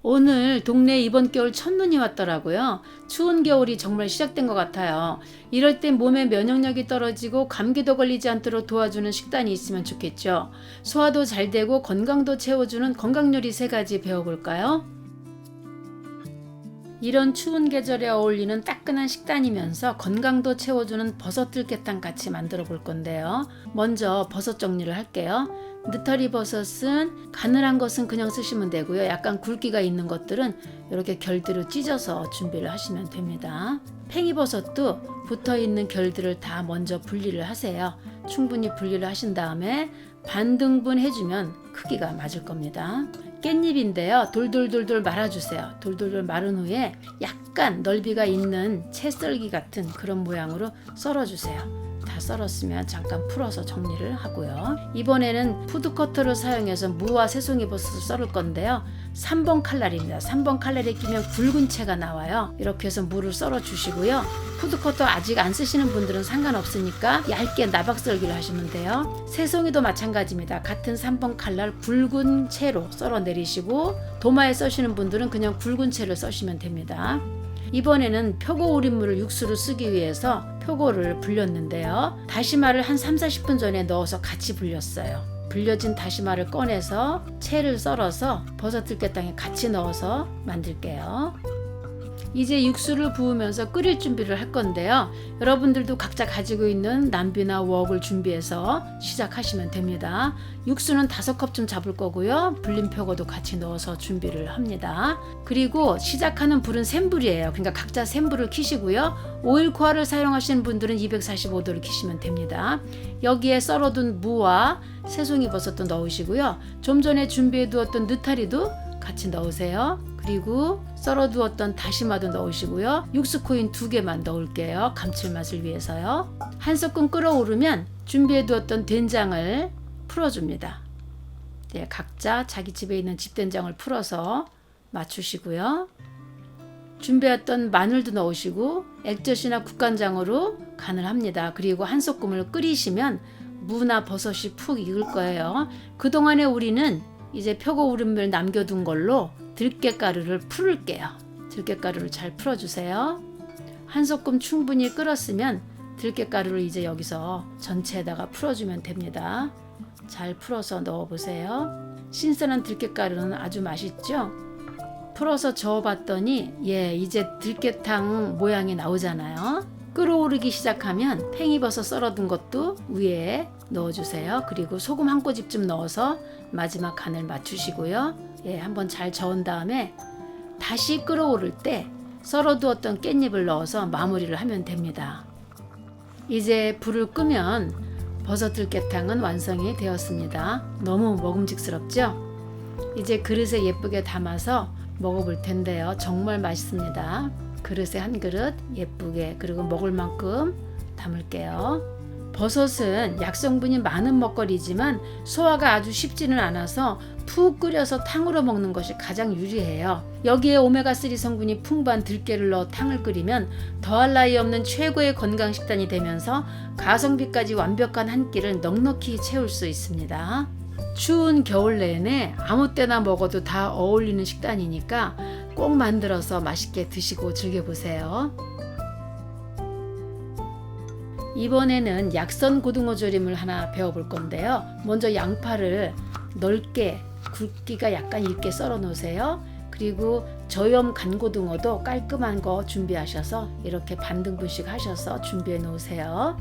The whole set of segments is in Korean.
오늘 동네에 이번 겨울 첫눈이 왔더라고요. 추운 겨울이 정말 시작된 것 같아요. 이럴 땐 몸의 면역력이 떨어지고 감기도 걸리지 않도록 도와주는 식단이 있으면 좋겠죠. 소화도 잘 되고 건강도 채워주는 건강요리 3가지 배워볼까요? 이런 추운 계절에 어울리는 따끈한 식단이면서 건강도 채워주는 버섯 들깨탕 같이 만들어 볼 건데요. 먼저 버섯 정리를 할게요. 느타리 버섯은 가늘한 것은 그냥 쓰시면 되고요. 약간 굵기가 있는 것들은 이렇게 결대로 찢어서 준비를 하시면 됩니다. 팽이버섯도 붙어있는 결들을 다 먼저 분리를 하세요. 충분히 분리를 하신 다음에 반등분 해주면 크기가 맞을 겁니다. 깻잎인데요. 돌돌돌돌 말아주세요. 돌돌돌 마른 후에 약간 넓이가 있는 채썰기 같은 그런 모양으로 썰어주세요. 다 썰었으면 잠깐 풀어서 정리를 하고요. 이번에는 푸드커터를 사용해서 무와 새송이버섯을 썰을 건데요. 3번 칼날입니다. 3번 칼날에 끼면 굵은 채가 나와요. 이렇게 해서 무를 썰어 주시고요. 푸드커터 아직 안 쓰시는 분들은 상관없으니까 얇게 나박 썰기를 하시면 돼요. 새송이도 마찬가지입니다. 같은 3번 칼날 굵은 채로 썰어 내리시고, 도마에 써시는 분들은 그냥 굵은 채를 써시면 됩니다. 이번에는 표고 우린물을 육수로 쓰기 위해서 표고를 불렸는데요. 다시마를 한 3-40분 전에 넣어서 같이 불렸어요. 불려진 다시마를 꺼내서 채를 썰어서 버섯 들깨탕에 같이 넣어서 만들게요. 이제 육수를 부으면서 끓일 준비를 할 건데요. 여러분들도 각자 가지고 있는 남비나 웍을 준비해서 시작하시면 됩니다. 육수는 5컵쯤 잡을 거고요. 불린 표고도 같이 넣어서 준비를 합니다. 그리고 시작하는 불은 센 불이에요. 그러니까 각자 센 불을 켜시고요. 오일 코알을 사용하시는 분들은 245도를 켜시면 됩니다. 여기에 썰어둔 무와 새송이 버섯도 넣으시고요. 좀 전에 준비해 두었던 느타리도 같이 넣으세요. 그리고 썰어두었던 다시마도 넣으시고요. 육수 코인 2개만 넣을게요. 감칠맛을 위해서요. 한 소끔 끓어오르면 준비해두었던 된장을 풀어줍니다. 네, 각자 자기 집에 있는 집된장을 풀어서 맞추시고요. 준비했던 마늘도 넣으시고 액젓이나 국간장으로 간을 합니다. 그리고 한 소끔을 끓이시면 무나 버섯이 푹 익을 거예요. 그동안에 우리는 이제 표고 우린물 남겨둔 걸로 들깨가루를 풀을게요. 들깨가루를 잘 풀어주세요. 한 소끔 충분히 끓었으면 들깨가루를 이제 여기서 전체에다가 풀어주면 됩니다. 잘 풀어서 넣어보세요. 신선한 들깨가루는 아주 맛있죠? 풀어서 저어봤더니 이제 들깨탕 모양이 나오잖아요. 끓어오르기 시작하면 팽이버섯 썰어둔 것도 위에 넣어주세요. 그리고 소금 한 꼬집쯤 넣어서 마지막 간을 맞추시고요. 한번 잘 저은 다음에 다시 끓어오를 때 썰어두었던 깻잎을 넣어서 마무리를 하면 됩니다. 이제 불을 끄면 버섯 들깨탕은 완성이 되었습니다. 너무 먹음직스럽죠? 이제 그릇에 예쁘게 담아서 먹어볼 텐데요. 정말 맛있습니다. 그릇에 한 그릇 예쁘게, 그리고 먹을 만큼 담을게요. 버섯은 약성분이 많은 먹거리지만 소화가 아주 쉽지는 않아서 푹 끓여서 탕으로 먹는 것이 가장 유리해요. 여기에 오메가3 성분이 풍부한 들깨를 넣어 탕을 끓이면 더할 나위 없는 최고의 건강 식단이 되면서 가성비까지 완벽한 한 끼를 넉넉히 채울 수 있습니다. 추운 겨울 내내 아무 때나 먹어도 다 어울리는 식단이니까 꼭 만들어서 맛있게 드시고 즐겨보세요. 이번에는 약선 고등어 조림을 하나 배워볼 건데요. 먼저 양파를 넓게, 굵기가 약간 있게 썰어 놓으세요. 그리고 저염 간고등어도 깔끔한 거 준비하셔서 이렇게 반등분씩 하셔서 준비해 놓으세요.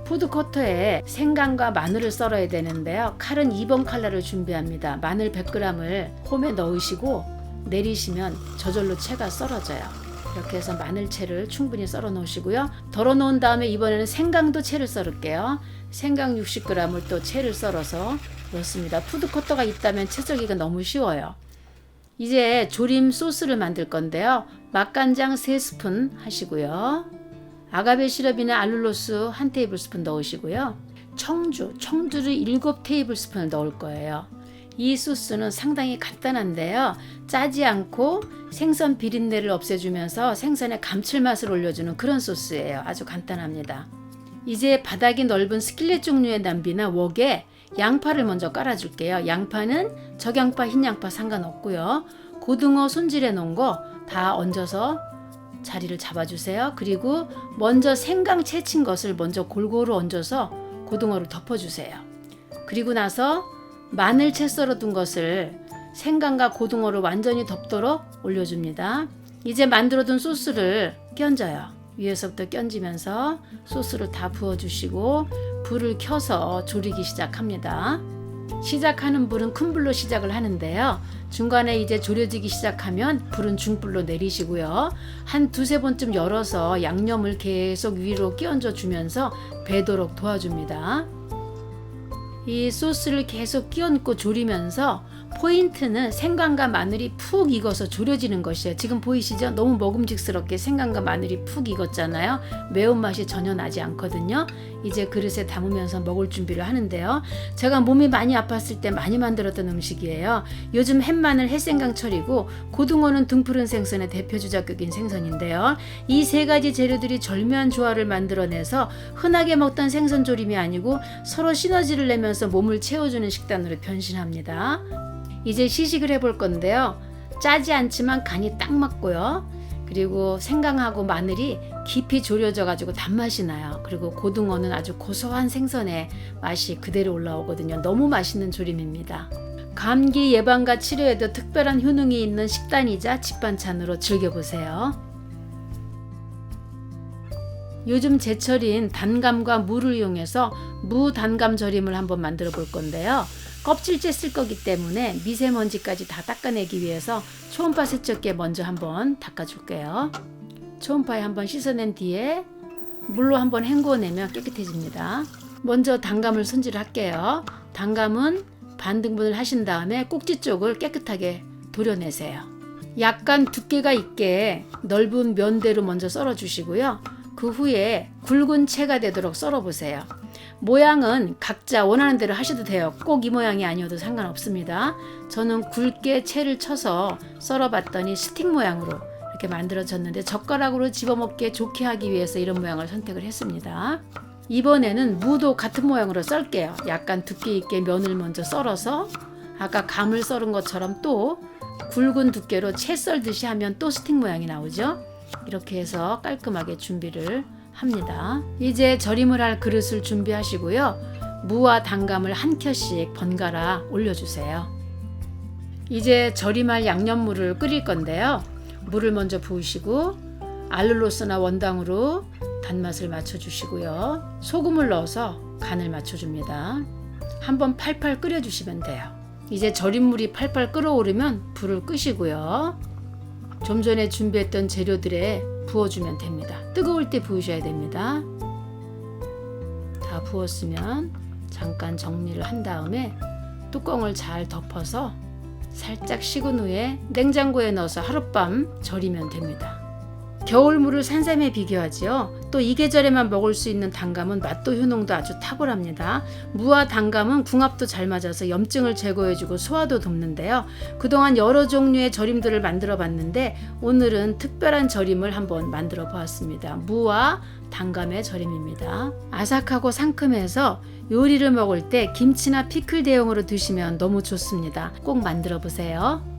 푸드커터에 생강과 마늘을 썰어야 되는데요. 칼은 2번 칼날을 준비합니다. 마늘 100g을 홈에 넣으시고 내리시면 저절로 채가 썰어져요. 이렇게 해서 마늘채를 충분히 썰어 놓으시고요. 덜어 놓은 다음에 이번에는 생강도 채를 썰을게요. 생강 60g을 또 채를 썰어서 넣습니다. 푸드커터가 있다면 채 썰기가 너무 쉬워요. 이제 조림 소스를 만들 건데요. 맛간장 3스푼 하시고요. 아가베 시럽이나 알룰로스 1테이블스푼 넣으시고요. 청주를 7테이블스푼을 넣을 거예요. 이 소스는 상당히 간단한데요. 짜지 않고 생선 비린내를 없애주면서 생선의 감칠맛을 올려주는 그런 소스예요. 아주 간단합니다. 이제 바닥이 넓은 스킬렛 종류의 남비나 웍에 양파를 먼저 깔아줄게요. 양파는 적양파, 흰양파 상관없고요. 고등어 손질해 놓은 거 다 얹어서 자리를 잡아주세요. 그리고 먼저 생강 채친 것을 먼저 골고루 얹어서 고등어를 덮어주세요. 그리고 나서 마늘 채 썰어둔 것을 생강과 고등어를 완전히 덮도록 올려줍니다. 이제 만들어둔 소스를 끼얹어요. 위에서부터 끼얹으면서 소스를 다 부어주시고 불을 켜서 졸이기 시작합니다. 시작하는 불은 큰 불로 시작을 하는데요. 중간에 이제 졸여지기 시작하면 불은 중불로 내리시고요. 한 두세 번쯤 열어서 양념을 계속 위로 끼얹어 주면서 배도록 도와줍니다. 이 소스를 계속 끼얹고 졸이면서 포인트는 생강과 마늘이 푹 익어서 졸여지는 것이에요. 지금 보이시죠? 너무 먹음직스럽게 생강과 마늘이 푹 익었잖아요. 매운맛이 전혀 나지 않거든요. 이제 그릇에 담으면서 먹을 준비를 하는데요. 제가 몸이 많이 아팠을 때 많이 만들었던 음식이에요. 요즘 햇마늘 햇생강철이고 고등어는 등푸른 생선의 대표 주자격인 생선인데요. 이 세 가지 재료들이 절묘한 조화를 만들어내서 흔하게 먹던 생선조림이 아니고 서로 시너지를 내면서 몸을 채워주는 식단으로 변신합니다. 이제 시식을 해볼 건데요. 짜지 않지만 간이 딱 맞고요. 그리고 생강하고 마늘이 깊이 졸여져 가지고 단맛이 나요. 그리고 고등어는 아주 고소한 생선의 맛이 그대로 올라오거든요. 너무 맛있는 조림입니다. 감기 예방과 치료에도 특별한 효능이 있는 식단이자 집반찬으로 즐겨보세요. 요즘 제철인 단감과 무를 이용해서 무단감 절임을 한번 만들어 볼 건데요. 껍질째 쓸 거기 때문에 미세먼지까지 다 닦아내기 위해서 초음파 세척기에 먼저 한번 닦아줄게요. 초음파에 한번 씻어낸 뒤에 물로 한번 헹구어내면 깨끗해집니다. 먼저 단감을 손질을 할게요. 단감은 반등분을 하신 다음에 꼭지 쪽을 깨끗하게 도려내세요. 약간 두께가 있게 넓은 면대로 먼저 썰어 주시고요. 그 후에 굵은 채가 되도록 썰어 보세요. 모양은 각자 원하는 대로 하셔도 돼요. 꼭 이 모양이 아니어도 상관없습니다. 저는 굵게 채를 쳐서 썰어 봤더니 스틱 모양으로 이렇게 만들어졌는데 젓가락으로 집어먹기에 좋게 하기 위해서 이런 모양을 선택을 했습니다. 이번에는 무도 같은 모양으로 썰게요. 약간 두께 있게 면을 먼저 썰어서 아까 감을 썰은 것처럼 또 굵은 두께로 채 썰듯이 하면 또 스틱 모양이 나오죠. 이렇게 해서 깔끔하게 준비를 합니다. 이제 절임을 할 그릇을 준비하시고요. 무와 단감을 한 켜씩 번갈아 올려주세요. 이제 절임할 양념물을 끓일 건데요. 물을 먼저 부으시고 알룰로스나 원당으로 단맛을 맞춰주시고요. 소금을 넣어서 간을 맞춰줍니다. 한번 팔팔 끓여주시면 돼요. 이제 절임물이 팔팔 끓어오르면 불을 끄시고요. 좀 전에 준비했던 재료들에 부어주면 됩니다. 뜨거울 때 부으셔야 됩니다. 다 부었으면 잠깐 정리를 한 다음에 뚜껑을 잘 덮어서 살짝 식은 후에 냉장고에 넣어서 하룻밤 절이면 됩니다. 겨울물을 산삼에 비교하지요. 또 이 계절에만 먹을 수 있는 단감은 맛도 효능도 아주 탁월합니다. 무와 단감은 궁합도 잘 맞아서 염증을 제거해주고 소화도 돕는데요. 그동안 여러 종류의 절임들을 만들어 봤는데 오늘은 특별한 절임을 한번 만들어 보았습니다. 무와 단감의 절임입니다. 아삭하고 상큼해서 요리를 먹을 때 김치나 피클 대용으로 드시면 너무 좋습니다. 꼭 만들어 보세요.